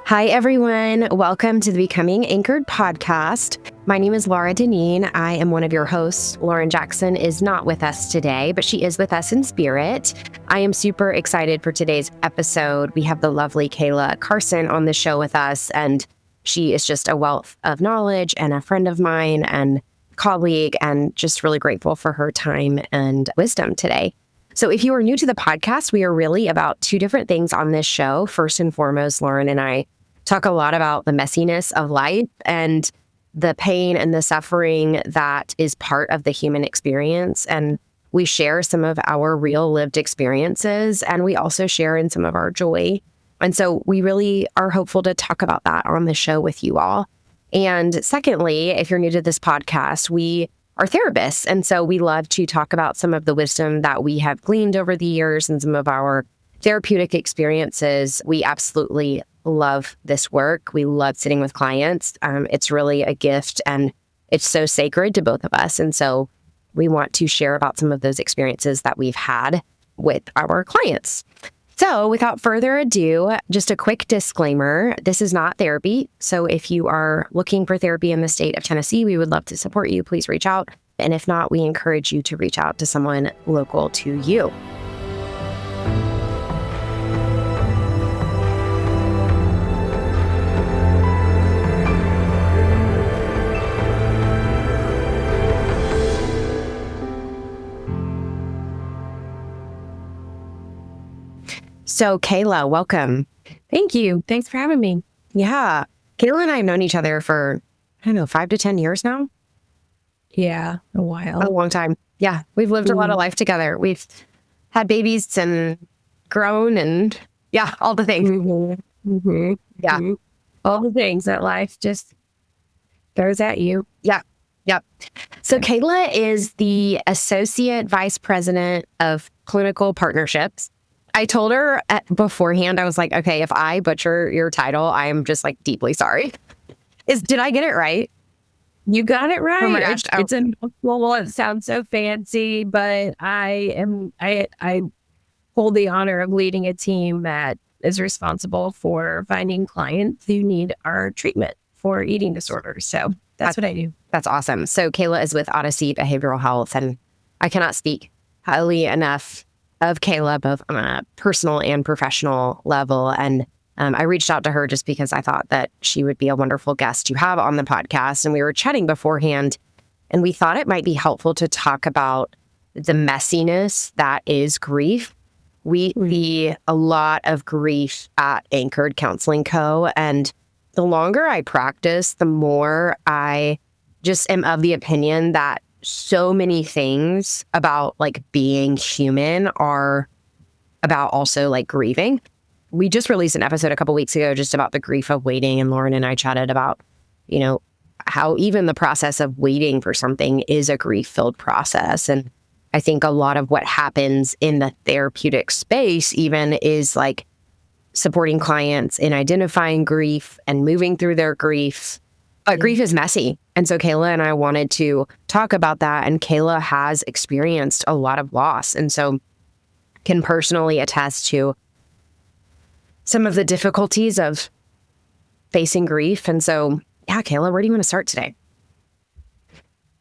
Hi, everyone. Welcome to the Becoming Anchored podcast. My name is Laura Deneen. I am one of your hosts. Lauren Jackson is not with us today, but she is with us in spirit. I am super excited for today's episode. We have the lovely Kayla Carson on the show with us, and she is just a wealth of knowledge and a friend of mine and colleague, and just really grateful for her time and wisdom today. So if you are new to the podcast, we are really about two different things on this show. First and foremost, Lauren and I talk a lot about the messiness of life and the pain and the suffering that is part of the human experience. And we share some of our real lived experiences, and we also share in some of our joy. And so we really are hopeful to talk about that on the show with you all. And secondly, if you're new to this podcast, we are therapists. And so we love to talk about some of the wisdom that we have gleaned over the years and some of our therapeutic experiences. We absolutely love this work. We love sitting with clients. It's really a gift, and it's so sacred to both of us. And so we want to share about some of those experiences that we've had with our clients. So without further ado, just a quick disclaimer. This is not therapy. So if you are looking for therapy in the state of Tennessee, we would love to support you. Please reach out. And if not, we encourage you to reach out to someone local to you. So Kayla, welcome. Thank you. Thanks for having me. Yeah. Kayla and I have known each other for, 5 to 10 years now. Yeah, a while. A long time. Yeah. We've lived a lot of life together. We've had babies and grown and all the things. Yeah. All the things that life just throws at you. Yeah. Yep. So Kayla is the Associate Vice President of Clinical Partnerships. I told her beforehand, I was like, okay, if I butcher your title, I am just like deeply sorry. Did I get it right? You got it right. Oh my gosh. It's a well, it sounds so fancy, but I hold the honor of leading a team that is responsible for finding clients who need our treatment for eating disorders. So that's what I do. That's awesome. So Kayla is with Odyssey Behavioral Health, and I cannot speak highly enough of Kayla, both on a personal and professional level. And I reached out to her just because I thought that she would be a wonderful guest to have on the podcast. And we were chatting beforehand, and we thought it might be helpful to talk about the messiness that is grief. We see a lot of grief at Anchored Counseling Co. And the longer I practice, the more I just am of the opinion that so many things about like being human are about also like grieving. We just released an episode a couple weeks ago just about the grief of waiting, and Lauren and I chatted about, how even the process of waiting for something is a grief-filled process. And I think a lot of what happens in the therapeutic space even is like supporting clients in identifying grief and moving through their grief. But grief is messy. And so Kayla and I wanted to talk about that. And Kayla has experienced a lot of loss, and so can personally attest to some of the difficulties of facing grief. And so, Kayla, where do you want to start today?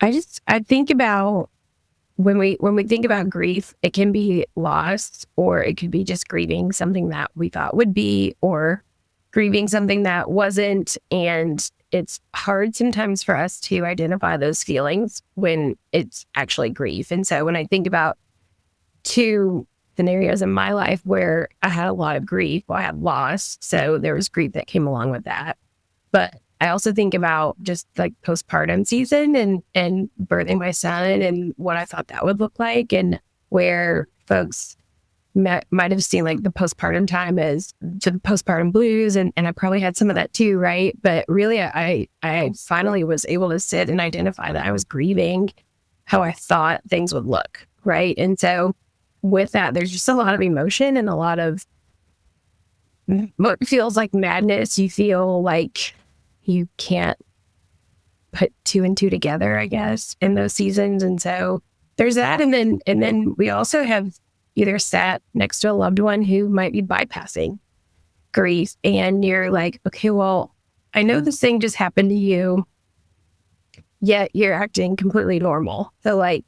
I think about when we think about grief, it can be loss, or it could be just grieving something that we thought would be, or grieving something that wasn't. And it's hard sometimes for us to identify those feelings when it's actually grief. And so when I think about two scenarios in my life where I had a lot of grief, I had loss, so there was grief that came along with that. But I also think about just like postpartum season and birthing my son and what I thought that would look like, and where folks might have seen like the postpartum time as the postpartum blues. And I probably had some of that too, right? But really, I finally was able to sit and identify that I was grieving how I thought things would look, right? And so with that, there's just a lot of emotion and a lot of what feels like madness. You feel like you can't put two and two together, I guess, in those seasons. And so there's that. And then we also have either sat next to a loved one who might be bypassing grief and you're like, okay, well, I know this thing just happened to you, yet you're acting completely normal. So like,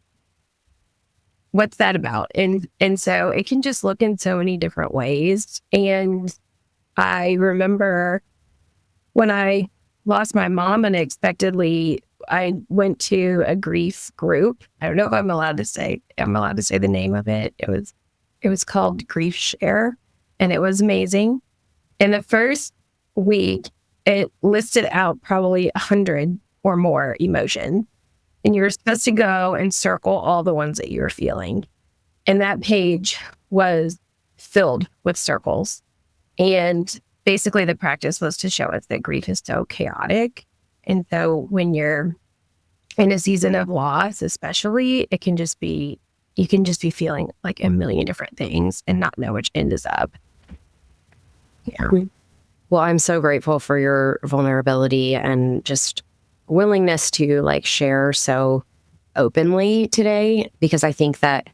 what's that about? And so it can just look in so many different ways. And I remember when I lost my mom unexpectedly, I went to a grief group. I don't know if I'm allowed to say the name of it. It was called Grief Share, and it was amazing. In the first week, it listed out probably 100 or more emotions. And you're supposed to go and circle all the ones that you're feeling. And that page was filled with circles. And basically the practice was to show us that grief is so chaotic. And so when you're in a season of loss, especially, you can just be feeling like a million different things and not know which end is up. Yeah. Well, I'm so grateful for your vulnerability and just willingness to like share so openly today, because I think that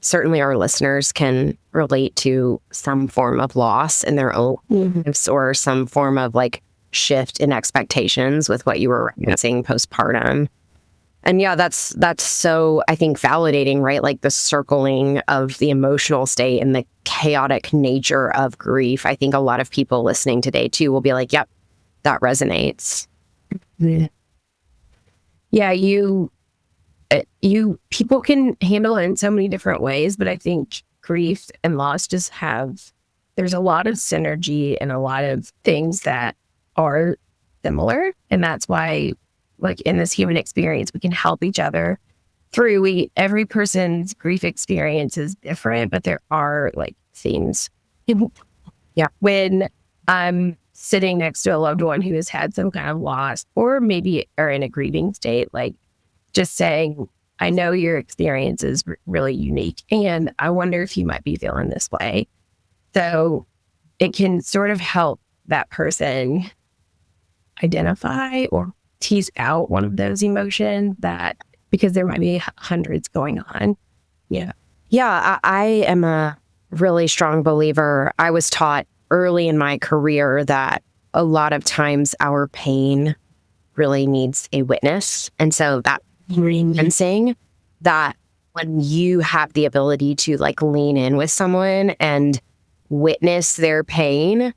certainly our listeners can relate to some form of loss in their own lives or some form of like shift in expectations with what you were referencing postpartum. And yeah, that's so, I think, validating, right? Like the circling of the emotional state and the chaotic nature of grief. I think a lot of people listening today too will be like, yep, that resonates. Yeah, people can handle it in so many different ways, but I think grief and loss just there's a lot of synergy and a lot of things that are similar. And that's why, like in this human experience, we can help each other through. Every person's grief experience is different, but there are like themes. Yeah. When I'm sitting next to a loved one who has had some kind of loss or maybe are in a grieving state, like just saying, I know your experience is really unique and I wonder if you might be feeling this way. So it can sort of help that person identify or tease out one of those emotions, that because there might be hundreds going on. Yeah. Yeah, I am a really strong believer. I was taught early in my career that a lot of times our pain really needs a witness. And so that saying that when you have the ability to like lean in with someone and witness their pain,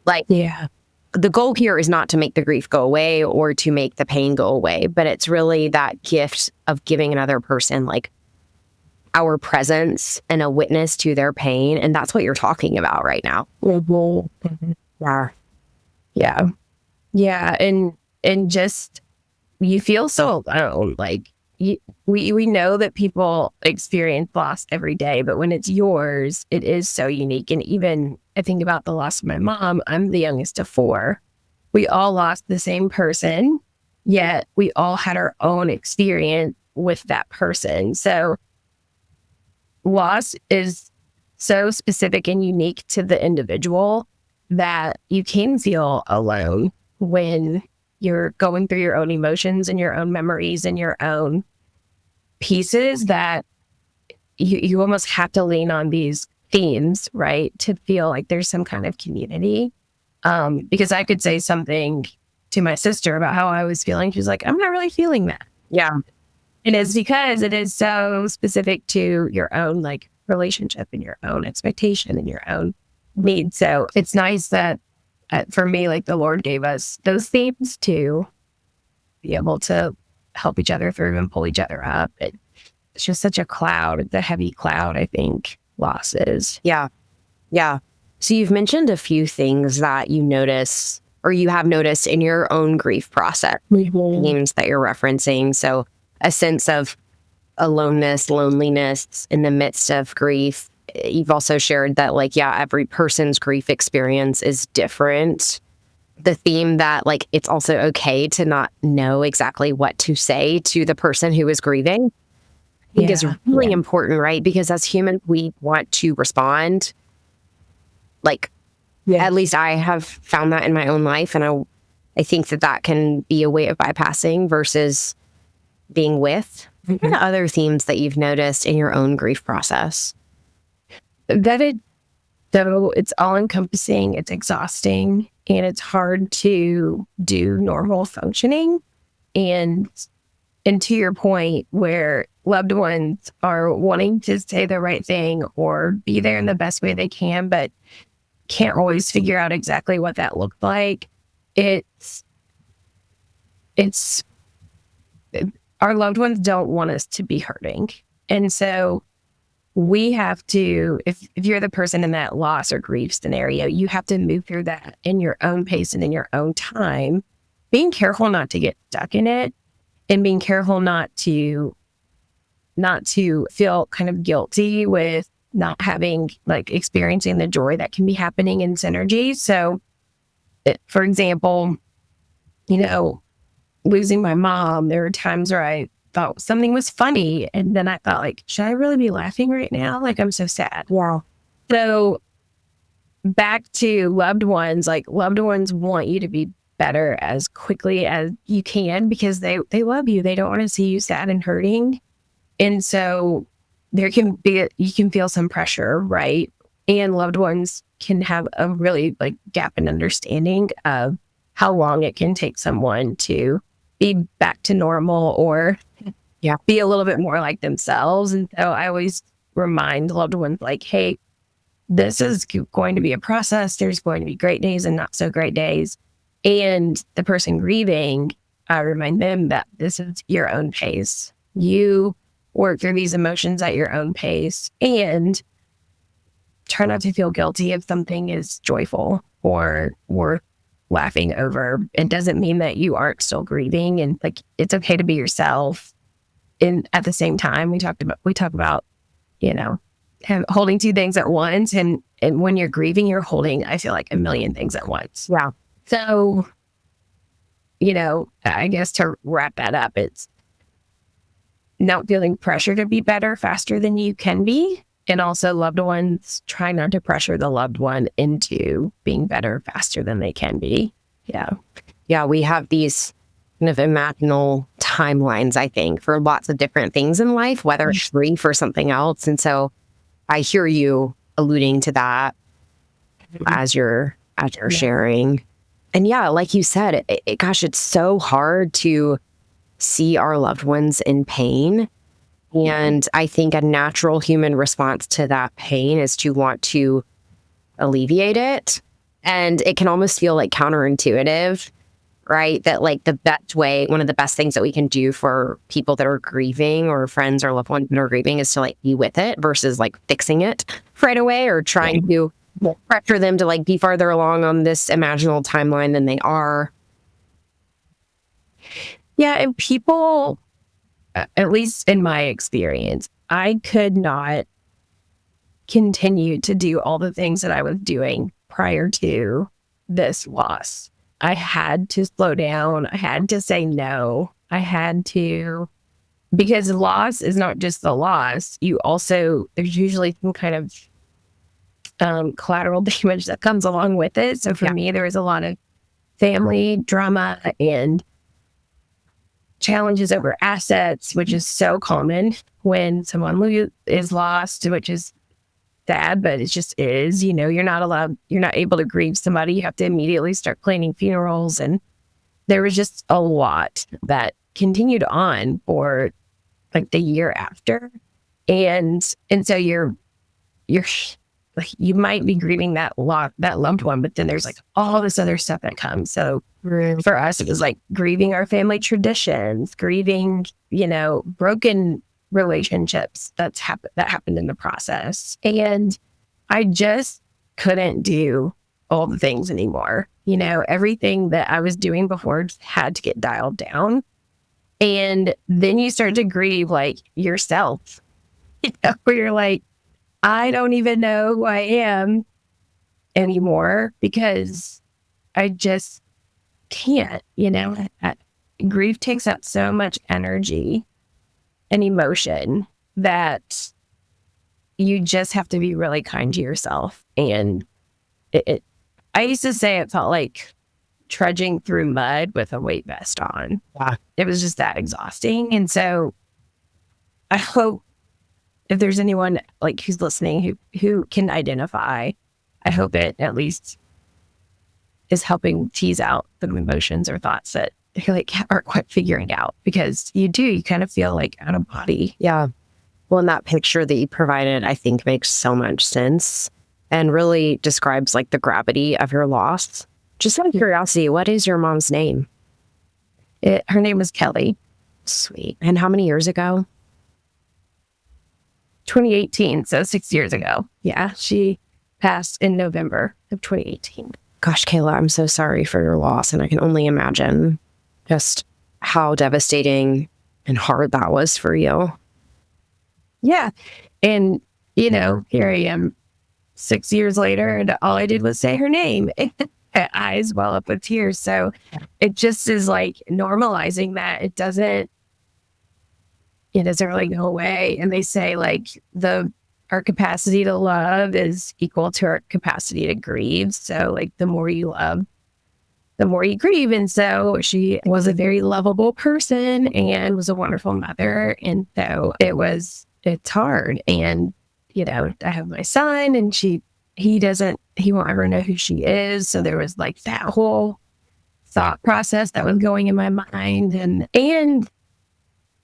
like the goal here is not to make the grief go away or to make the pain go away, but it's really that gift of giving another person like our presence and a witness to their pain. And that's what you're talking about right now. Yeah. Yeah. Yeah. And just, you feel so alone. Like we know that people experience loss every day, but when it's yours, it is so unique. And even I think about the loss of my mom. I'm the youngest of 4. We all lost the same person, yet we all had our own experience with that person. So loss is so specific and unique to the individual that you can feel alone when you're going through your own emotions and your own memories and your own pieces, that you almost have to lean on these themes, right? To feel like there's some kind of community. Because I could say something to my sister about how I was feeling. She's like, I'm not really feeling that. Yeah. And it's because it is so specific to your own like relationship and your own expectation and your own needs. So it's nice that for me, like the Lord gave us those themes to be able to help each other through and pull each other up. It's just such a cloud. It's a heavy cloud, I think, loss is. Yeah. Yeah. So you've mentioned a few things that you notice or you have noticed in your own grief process, themes that you're referencing. So a sense of aloneness, loneliness in the midst of grief. You've also shared that, like, yeah, every person's grief experience is different. The theme that, like, it's also okay to not know exactly what to say to the person who is grieving, I think is really important, right? Because as humans, we want to respond. Like, at least I have found that in my own life. And I think that can be a way of bypassing versus being with. What are other themes that you've noticed in your own grief process? That So it's all encompassing, it's exhausting, and it's hard to do normal functioning. And to your point, where loved ones are wanting to say the right thing or be there in the best way they can, but can't always figure out exactly what that looked like. It's our loved ones don't want us to be hurting. And so we have to, if you're the person in that loss or grief scenario, you have to move through that in your own pace and in your own time, being careful not to get stuck in it and being careful not to feel kind of guilty with not having, like, experiencing the joy that can be happening in synergy. So, for example, losing my mom, there were times where I thought something was funny. And then I thought, like, should I really be laughing right now? Like, I'm so sad. Wow. So back to loved ones, like, loved ones want you to be better as quickly as you can because they love you. They don't want to see you sad and hurting. And so you can feel some pressure, right? And loved ones can have a really, like, gap in understanding of how long it can take someone to be back to normal or be a little bit more like themselves. And so I always remind loved ones, like, hey, this is going to be a process. There's going to be great days and not so great days. And the person grieving, I remind them that this is your own pace. You work through these emotions at your own pace and try not to feel guilty if something is joyful or worth laughing over. It doesn't mean that you aren't still grieving, and, like, it's okay to be yourself. And at the same time, we talk about, holding two things at once. And when you're grieving, you're holding, I feel like, a million things at once. Yeah. So, I guess to wrap that up, it's not feeling pressure to be better faster than you can be. And also loved ones, try not to pressure the loved one into being better faster than they can be. Yeah. Yeah, we have these kind of imaginal timelines, I think, for lots of different things in life, whether it's grief or something else. And so I hear you alluding to that as you're sharing. And yeah, like you said, gosh, it's so hard to see our loved ones in pain. And I think a natural human response to that pain is to want to alleviate it. And it can almost feel like counterintuitive, right? That, like, the best way, one of the best things that we can do for people that are grieving or friends or loved ones that are grieving is to, like, be with it versus, like, fixing it right away or trying to pressure them to, like, be farther along on this imaginal timeline than they are. Yeah. And people, at least in my experience, I could not continue to do all the things that I was doing prior to this loss. I had to slow down. I had to say no. I had to, because loss is not just the loss. There's usually some kind of collateral damage that comes along with it. So for me, there was a lot of family drama and challenges over assets, which is so common when someone is lost, which is sad, but it just is. You're not able to grieve somebody. You have to immediately start planning funerals. And there was just a lot that continued on for, like, the year after. And so you're like, you might be grieving that loved one, but then there's, like, all this other stuff that comes. So for us, it was like grieving our family traditions, grieving, broken relationships that happened in the process. And I just couldn't do all the things anymore. Everything that I was doing before just had to get dialed down. And then you start to grieve, like, yourself, where you're like, I don't even know who I am anymore because I just can't, grief takes up so much energy and emotion that you just have to be really kind to yourself. And I used to say it felt like trudging through mud with a weight vest on. Yeah. It was just that exhausting. And so I hope if there's anyone, like, who's listening who can identify I hope it at least is helping tease out the emotions or thoughts that you're like aren't quite figuring out, because you kind of feel like out of body. Yeah. Well, and that picture that you provided, I think makes so much sense and really describes like the gravity of your loss. Just out of curiosity, what is your mom's name? Her name was Kelly. Sweet. And how many years ago? 2018, so 6 years ago. Yeah, she passed in November of 2018. Gosh, Kayla, I'm so sorry for your loss. And I can only imagine just how devastating and hard that was for you. Yeah. And, here I am 6 years later, and all I did was say her name. Eyes well up with tears. So it just is like normalizing that it doesn't really go away. And they say like our capacity to love is equal to our capacity to grieve. So like the more you love, the more you grieve. And so she was a very lovable person and was a wonderful mother. And so it's hard. And, I have my son, and he won't ever know who she is. So there was like that whole thought process that was going in my mind. And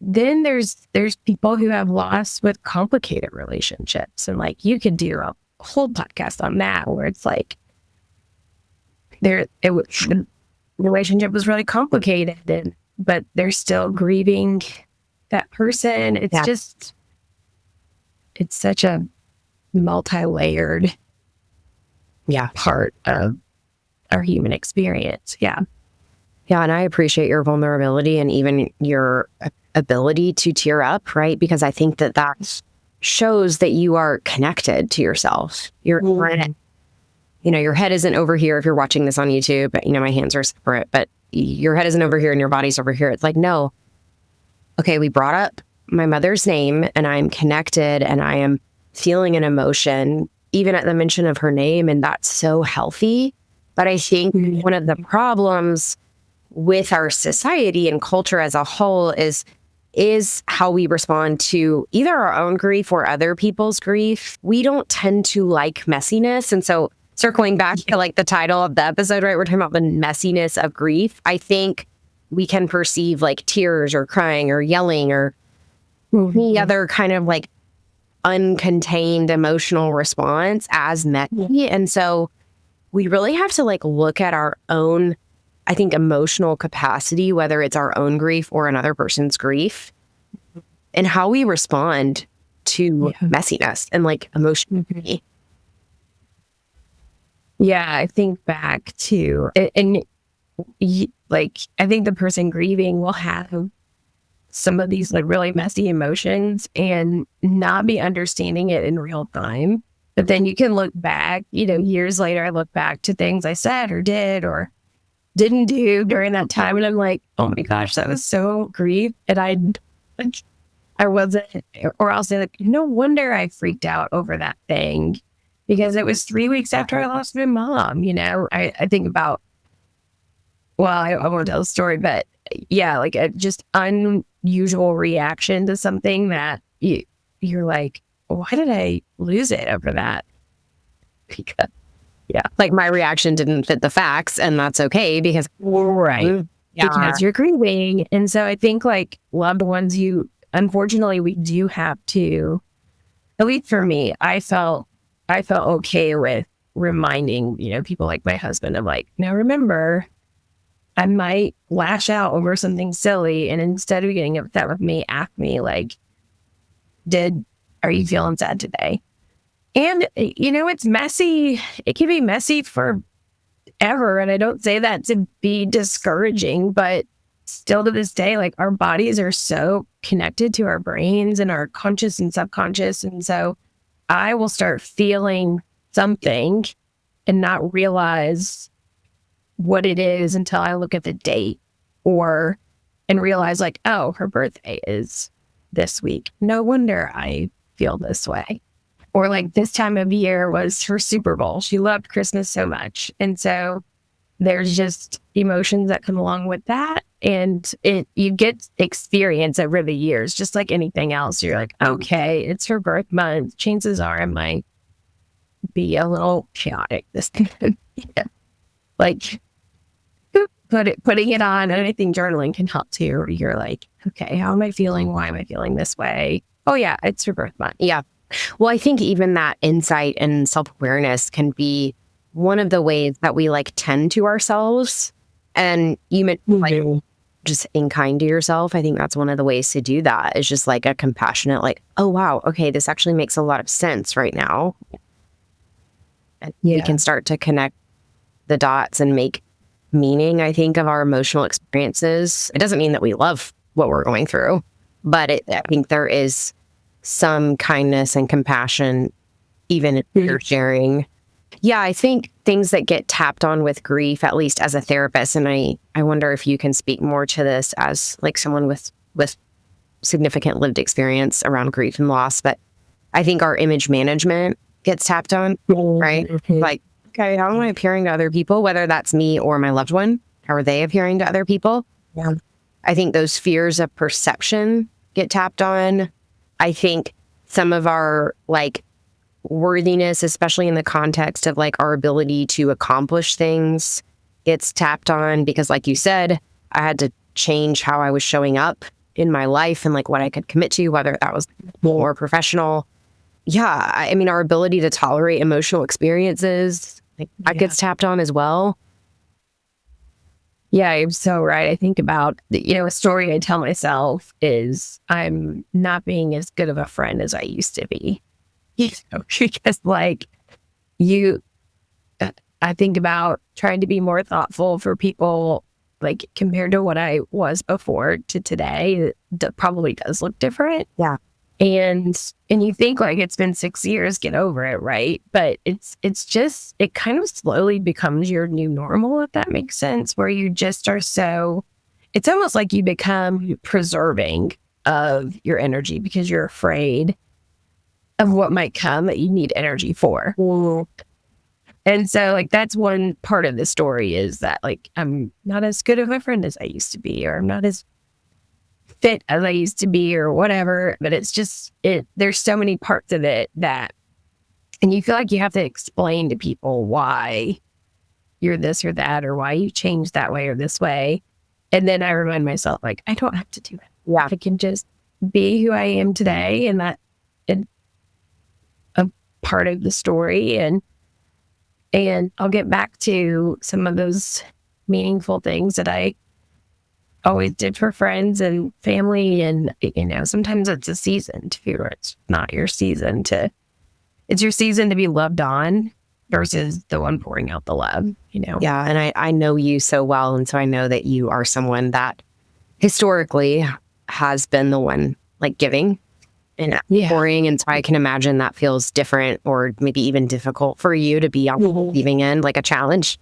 then there's people who have lost with complicated relationships. And like, you could do a whole podcast on that, where it's like, the relationship was really complicated, but they're still grieving that person. It's it's such a multi-layered part of our human experience. Yeah. Yeah. And I appreciate your vulnerability and even your ability to tear up, right? Because I think that shows that you are connected to yourself. Your head isn't over here if you're watching this on YouTube, but my hands are separate, but your head isn't over here and your body's over here. It's like, no. Okay, we brought up my mother's name and I'm connected and I am feeling an emotion, even at the mention of her name. And that's so healthy. But I think one of the problems with our society and culture as a whole is how we respond to either our own grief or other people's grief. We don't tend to like messiness. And so circling back to like the title of the episode, right? We're talking about the messiness of grief. I think we can perceive like tears or crying or yelling or any other kind of like uncontained emotional response as messy. And so we really have to like look at our own, I think, emotional capacity, whether it's our own grief or another person's grief, and how we respond to messiness and like emotionally. Yeah, I think back to, and like, I think the person grieving will have some of these like really messy emotions and not be understanding it in real time. But then you can look back, years later, I look back to things I said or did or didn't do during that time. And I'm like, oh my gosh, that was so grief. And I wasn't, or I'll say like, no wonder I freaked out over that thing, because it was 3 weeks after I lost my mom. I think about, well, I won't tell the story, but yeah, like a just unusual reaction to something that you're like, why did I lose it over that? Because, like my reaction didn't fit the facts, and that's okay because because you're grieving. And so I think like loved ones, unfortunately, we do have to, at least for me, I felt okay with reminding, people like my husband of like, now remember, I might lash out over something silly, and instead of getting upset with me, ask me like, are you feeling sad today? And, it's messy. It can be messy forever. And I don't say that to be discouraging, but still to this day, like our bodies are so connected to our brains and our conscious and subconscious. And so I will start feeling something and not realize what it is until I look at the date and realize like, oh, her birthday is this week. No wonder I feel this way. Or like this time of year was her Super Bowl. She loved Christmas so much. And so there's just emotions that come along with that. And you get experience over the years, just like anything else. You're like, okay, it's her birth month. Chances are I might be a little chaotic. This can yeah. Like putting it on, and I think journaling can help too. Where you're like, okay, how am I feeling? Why am I feeling this way? Oh yeah, it's your birth month. Yeah. Well, I think even that insight and self-awareness can be one of the ways that we like tend to ourselves. And you mentioned like just being kind to yourself. I think that's one of the ways to do that is just like a compassionate, like, oh, wow, okay, this actually makes a lot of sense right now. And we can start to connect the dots and make meaning, I think, of our emotional experiences. It doesn't mean that we love what we're going through, but I think there is some kindness and compassion, even if you're sharing. Yeah, I think things that get tapped on with grief, at least as a therapist, and I wonder if you can speak more to this as like someone with significant lived experience around grief and loss, but I think our image management gets tapped on, right? Like, okay, how am I appearing to other people, whether that's me or my loved one? How are they appearing to other people? Yeah. I think those fears of perception get tapped on. I think some of our like worthiness, especially in the context of like our ability to accomplish things, gets tapped on because, like you said, I had to change how I was showing up in my life and like what I could commit to, whether that was more professional. Yeah, I mean, our ability to tolerate emotional experiences, like, that gets tapped on as well. Yeah, you're so right. I think about, a story I tell myself is I'm not being as good of a friend as I used to be. Because like I think about trying to be more thoughtful for people, like compared to what I was before to today, it probably does look different. Yeah. And you think like it's been 6 years, get over it, right? But it's just, it kind of slowly becomes your new normal, if that makes sense, where you just are so, it's almost like you become preserving of your energy because you're afraid of what might come that you need energy for. Ooh. And so like that's one part of the story is that like I'm not as good of a friend as I used to be, or I'm not as fit as I used to be, or whatever. But it's just there's so many parts of it that, and you feel like you have to explain to people why you're this or that, or why you changed that way or this way. And then I remind myself, like, I don't have to do it. Yeah. I can just be who I am today, and that a part of the story, and I'll get back to some of those meaningful things that I always did for friends and family. And, sometimes it's a season to feel it's not your season it's your season to be loved on versus the one pouring out the love, Yeah. And I know you so well. And so I know that you are someone that historically has been the one like giving and pouring. And so I can imagine that feels different or maybe even difficult for you to be on the receiving end, like a challenge.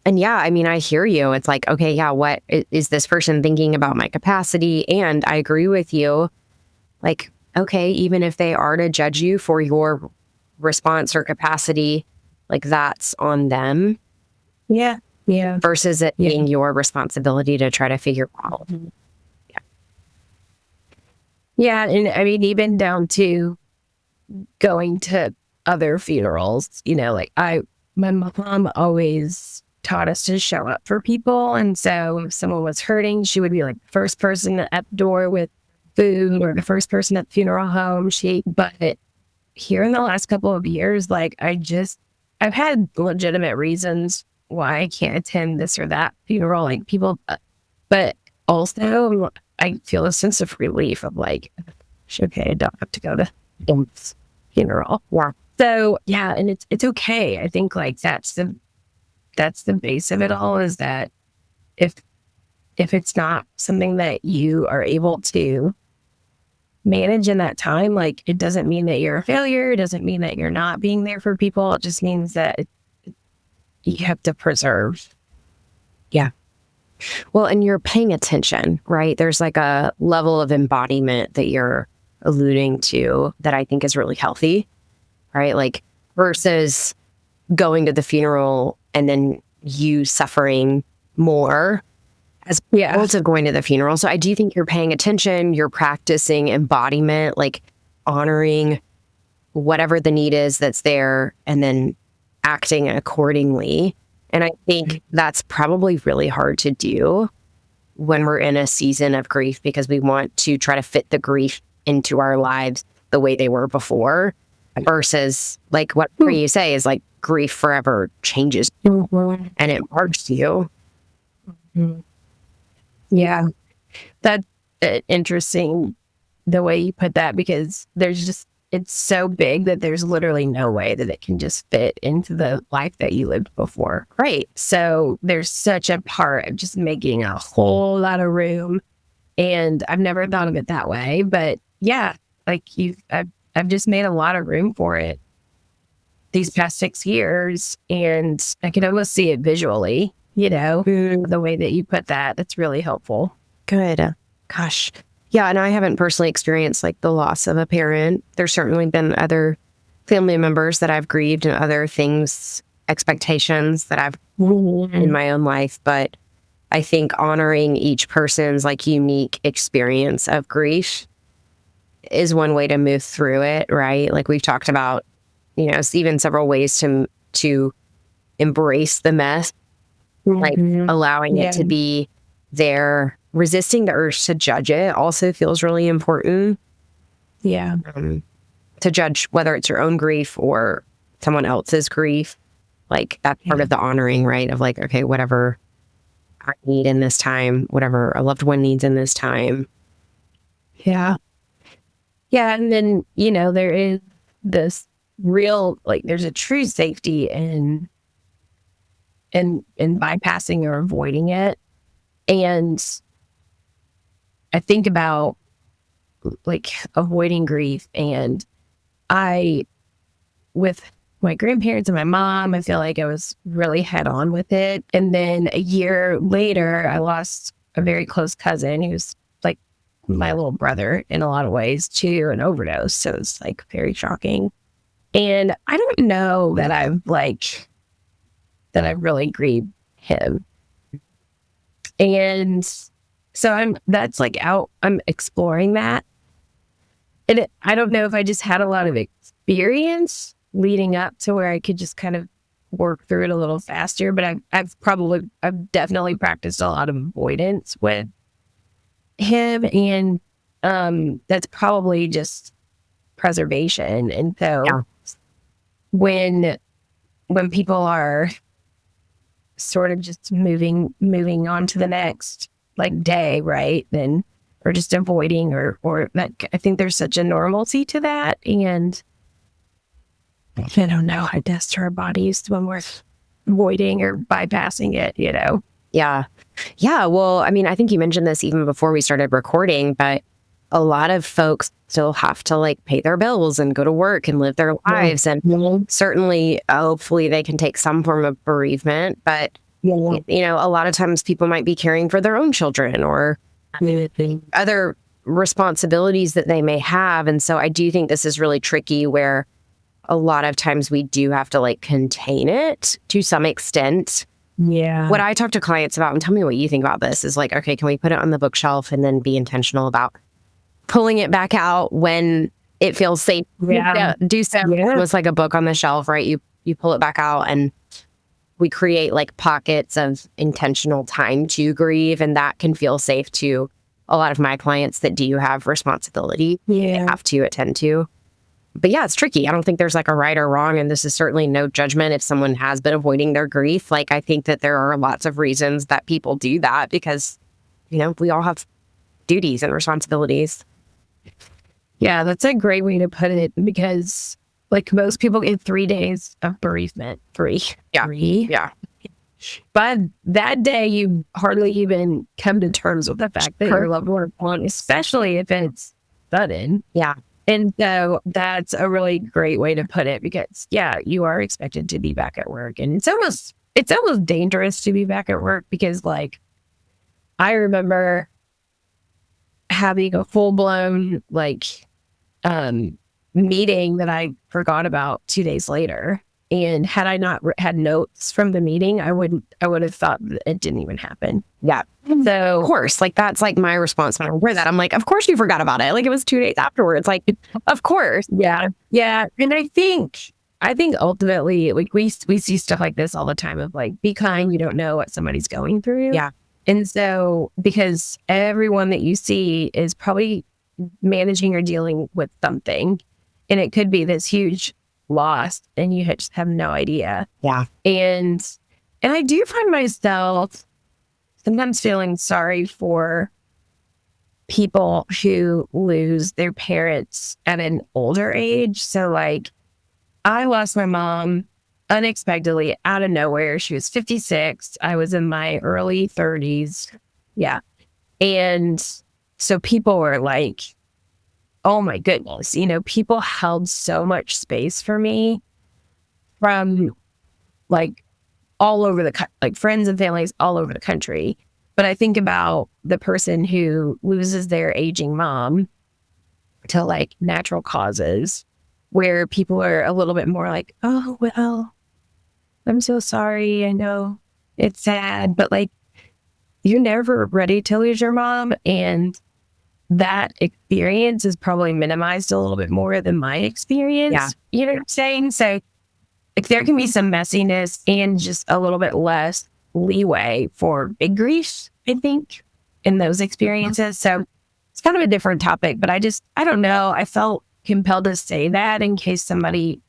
And yeah, I mean, I hear you. It's like, okay, yeah, what is this person thinking about my capacity? And I agree with you. Like, okay, even if they are to judge you for your response or capacity, like that's on them. Yeah. Yeah. Versus it being your responsibility to try to figure out. Yeah. And I mean, even down to going to other funerals, like my mom always taught us to show up for people. And so if someone was hurting, she would be like the first person at the door with food, or the first person at the funeral home. But here in the last couple of years, like I've had legitimate reasons why I can't attend this or that funeral, like people, but also I feel a sense of relief of like, okay, I don't have to go to this funeral. Yeah. So yeah, and it's okay. I think like that's the base of it all, is that if it's not something that you are able to manage in that time, like it doesn't mean that you're a failure. It doesn't mean that you're not being there for people. It just means that you have to preserve. Yeah. Well, and you're paying attention, right? There's like a level of embodiment that you're alluding to that I think is really healthy, right? Like versus going to the funeral and then you suffering more as a result of going to the funeral. So I do think you're paying attention, you're practicing embodiment, like honoring whatever the need is that's there and then acting accordingly. And I think that's probably really hard to do when we're in a season of grief, because we want to try to fit the grief into our lives the way they were before, versus like what you say is like grief forever changes you and it marks you. Yeah. That's interesting the way you put that, because it's so big that there's literally no way that it can just fit into the life that you lived before. Right. So there's such a part of just making a whole lot of room. And I've never thought of it that way, but yeah, like I've just made a lot of room for it these past 6 years, and I can almost see it visually, the way that you put that. That's really helpful. Good. Gosh. Yeah. And I haven't personally experienced like the loss of a parent. There's certainly been other family members that I've grieved and other things, expectations that I've in my own life. But I think honoring each person's like unique experience of grief is one way to move through it, right? Like we've talked about, even several ways to embrace the mess, like allowing it to be there. Resisting the urge to judge it also feels really important. Yeah. To judge whether it's your own grief or someone else's grief. Like that's part of the honoring, right? Of like, okay, whatever I need in this time, whatever a loved one needs in this time. Yeah. Yeah. And then, there is this real, like, there's a true safety in bypassing or avoiding it. And I think about like avoiding grief, and with my grandparents and my mom, I feel like I was really head on with it. And then a year later, I lost a very close cousin who's like my little brother in a lot of ways to an overdose. So it's like very shocking. And I don't know that I've really grieved him. And so I'm exploring that. And I don't know if I just had a lot of experience leading up to where I could just kind of work through it a little faster. But I've definitely practiced a lot of avoidance with him. And that's probably just preservation. And so when people are sort of just moving on to the next like day, right? Then, or just avoiding or that, I think there's such a normalcy to that. And I don't know, I guess to our bodies when we're avoiding or bypassing it, Yeah. Yeah. Well, I mean, I think you mentioned this even before we started recording, but a lot of folks still have to like pay their bills and go to work and live their lives. And certainly, hopefully they can take some form of bereavement, but a lot of times people might be caring for their own children or other responsibilities that they may have. And so I do think this is really tricky, where a lot of times we do have to like contain it to some extent. Yeah. What I talk to clients about, and tell me what you think about this, is like, okay, can we put it on the bookshelf and then be intentional about pulling it back out when it feels safe? Do so. It's like a book on the shelf, right? You pull it back out, and we create like pockets of intentional time to grieve, and that can feel safe to a lot of my clients that do have responsibility they have to attend to. But yeah, it's tricky. I don't think there's like a right or wrong, and this is certainly no judgment if someone has been avoiding their grief. Like, I think that there are lots of reasons that people do that, because we all have duties and responsibilities. Yeah, that's a great way to put it, because like most people get 3 days of bereavement. 3. Yeah. 3. Yeah. But that day, you hardly even come to terms with the fact that your loved one is gone, especially if it's sudden. Yeah. And so that's a really great way to put it, because you are expected to be back at work, and it's almost dangerous to be back at work, because like I remember having a full-blown like meeting that I forgot about 2 days later. And had I not had notes from the meeting, I would have thought that it didn't even happen. Yeah. So of course, like that's like my response when I read that. I'm like, of course you forgot about it. Like it was 2 days afterwards. Like, of course. yeah. And I think ultimately, like we see stuff like this all the time of like, be kind. You don't know what somebody's going through. Yeah. And so because everyone that you see is probably managing or dealing with something, and it could be this huge loss and you just have no idea. Yeah. And I do find myself sometimes feeling sorry for people who lose their parents at an older age. So like I lost my mom unexpectedly out of nowhere. She was 56. I was in my early 30s. Yeah. And so people were like, oh my goodness, people held so much space for me from like all over like friends and families all over the country. But I think about the person who loses their aging mom to like natural causes, where people are a little bit more like, oh, well, I'm so sorry. I know it's sad, but like you're never ready to lose your mom. And that experience is probably minimized a little bit more than my experience. Yeah. You know what I'm saying? So like there can be some messiness and just a little bit less leeway for big grief, I think, in those experiences. So it's kind of a different topic, but I don't know. I felt compelled to say that in case somebody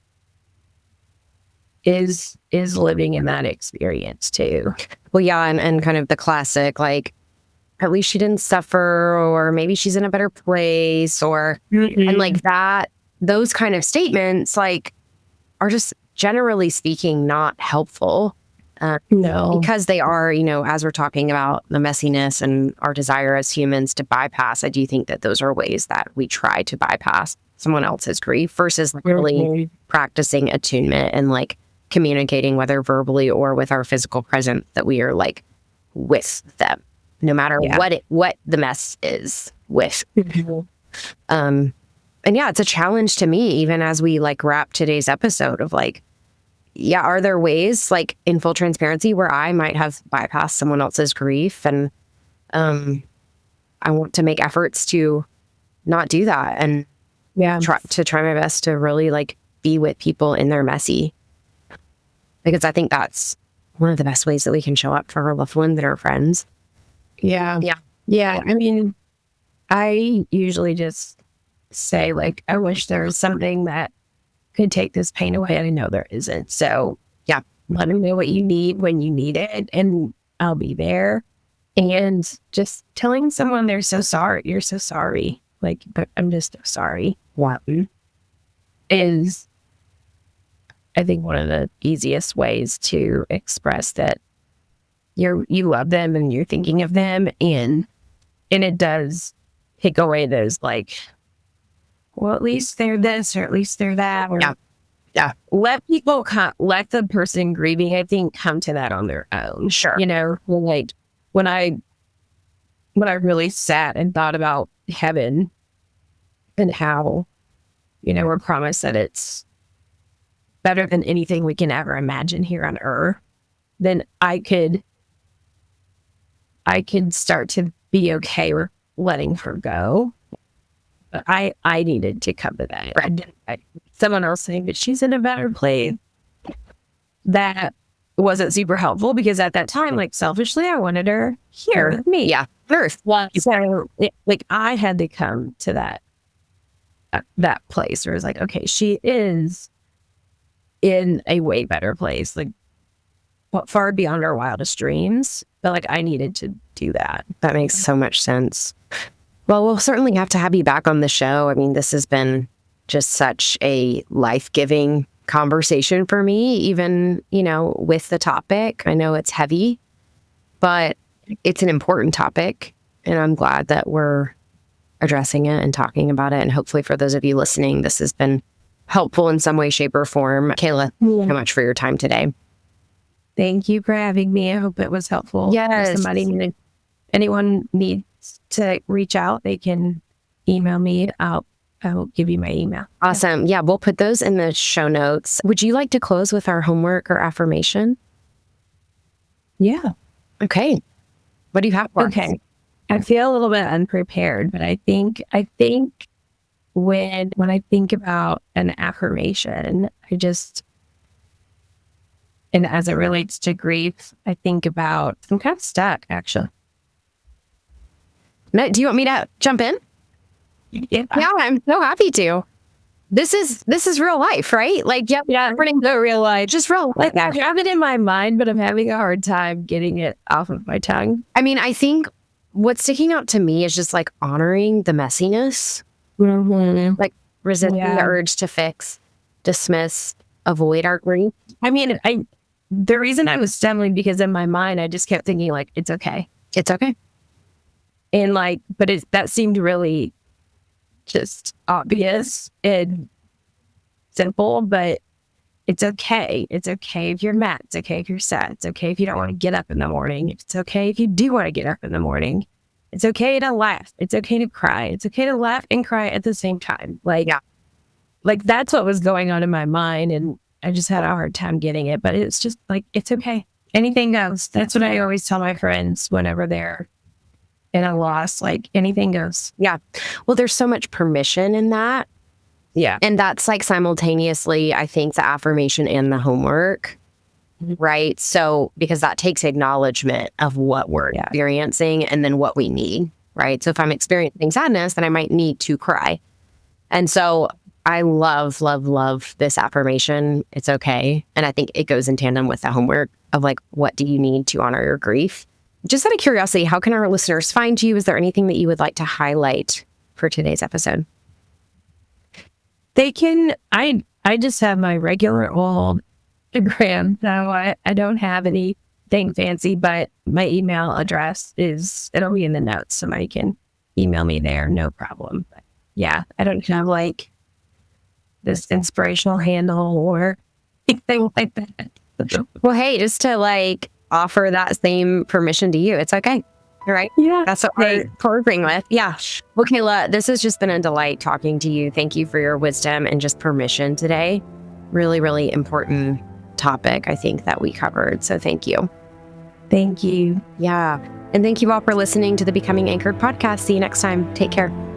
is living in that experience too. Well, yeah. And kind of the classic, like, at least she didn't suffer, or maybe she's in a better place, or, and like that, those kind of statements, like, are just generally speaking not helpful. No. Because they are, as we're talking about the messiness and our desire as humans to bypass, I do think that those are ways that we try to bypass someone else's grief versus like really practicing attunement and like communicating, whether verbally or with our physical presence, that we are like with them, no matter what the mess is with. And yeah, it's a challenge to me, even as we like wrap today's episode of like, yeah, are there ways like in full transparency where I might have bypassed someone else's grief? And I want to make efforts to not do that, and try my best to really like be with people in their messy, because I think that's one of the best ways that we can show up for our loved ones and our friends. Yeah. I mean, I usually just say like, I wish there was something that could take this pain away. I know there isn't. So yeah, let me know what you need when you need it, and I'll be there. And just telling someone they're so sorry, you're so sorry. Like, but I'm just so sorry. Wow. Is, I think, one of the easiest ways to express that you love them and you're thinking of them, and it does take away those like, well, at least they're this, or at least they're that. Or let people let the person grieving, I think, come to that on their own. Sure. Like when I really sat and thought about heaven and how, we're promised that it's better than anything we can ever imagine here on earth, then I could start to be okay with letting her go. But I needed to come to that. Right. Someone else saying that she's in a better place, that wasn't super helpful, because at that time, like selfishly, I wanted her here with me. Yeah. Earth. So like I had to come to that place where it's like, okay, she is in a way better place, like far beyond our wildest dreams. But like I needed to do that. That makes so much sense. Well, we'll certainly have to have you back on the show. I mean, this has been just such a life-giving conversation for me, even, with the topic. I know it's heavy, but it's an important topic, and I'm glad that we're addressing it and talking about it. And hopefully for those of you listening, this has been helpful in some way, shape, or form. Kayla, thank you so much for your time today. Thank you for having me. I hope it was helpful. Yes. Anyone needs to reach out, they can email me. I'll I will give you my email. Awesome. Yeah, we'll put those in the show notes. Would you like to close with our homework or affirmation? Yeah. Okay. What do you have for us? Okay. I feel a little bit unprepared, but I think when I think about an affirmation, and as it relates to grief, I think about, I'm kind of stuck actually. No, do you want me to jump in? Yeah. Yeah, I'm so happy to. This is real life, right? Like, yep, Yeah, running no real life. just real Like, life. I have it in my mind, but I'm having a hard time getting it off of my tongue. I mean, I think what's sticking out to me is just like honoring the messiness, like resisting the urge to fix, dismiss, avoid our grief. I mean, the reason I was stumbling because in my mind, I just kept thinking like, it's okay. It's okay. And like, but that seemed really just obvious and simple, but it's okay. It's okay if you're mad. It's okay if you're sad. It's okay if you don't want to get up in the morning. It's okay if you do want to get up in the morning. It's okay to laugh. It's okay to cry. It's okay to laugh and cry at the same time. Like, Yeah. Like that's what was going on in my mind. And I just had a hard time getting it, but it's just like, it's okay. Anything goes. That's what I always tell my friends whenever they're in a loss, like anything goes. Yeah. Well, there's so much permission in that. Yeah. And that's like simultaneously, I think, the affirmation and the homework, right? So, because that takes acknowledgement of what we're experiencing and then what we need, right? So if I'm experiencing sadness, then I might need to cry. And so I love, love, love this affirmation. It's okay. And I think it goes in tandem with the homework of like, what do you need to honor your grief? Just out of curiosity, how can our listeners find you? Is there anything that you would like to highlight for today's episode? They can, I just have my regular old Instagram, so I don't have anything fancy, but my email address it'll be in the notes. Somebody can email me there, no problem. But yeah, I don't have like this inspirational handle or anything like that. Well, hey, just to like offer that same permission to you, it's okay. All right. Yeah. That's what we're partnering with. Yeah. Well, Kayla, this has just been a delight talking to you. Thank you for your wisdom and just permission today. Really, really important topic, I think, that we covered. So thank you. Thank you. Yeah. And thank you all for listening to the Becoming Anchored podcast. See you next time. Take care.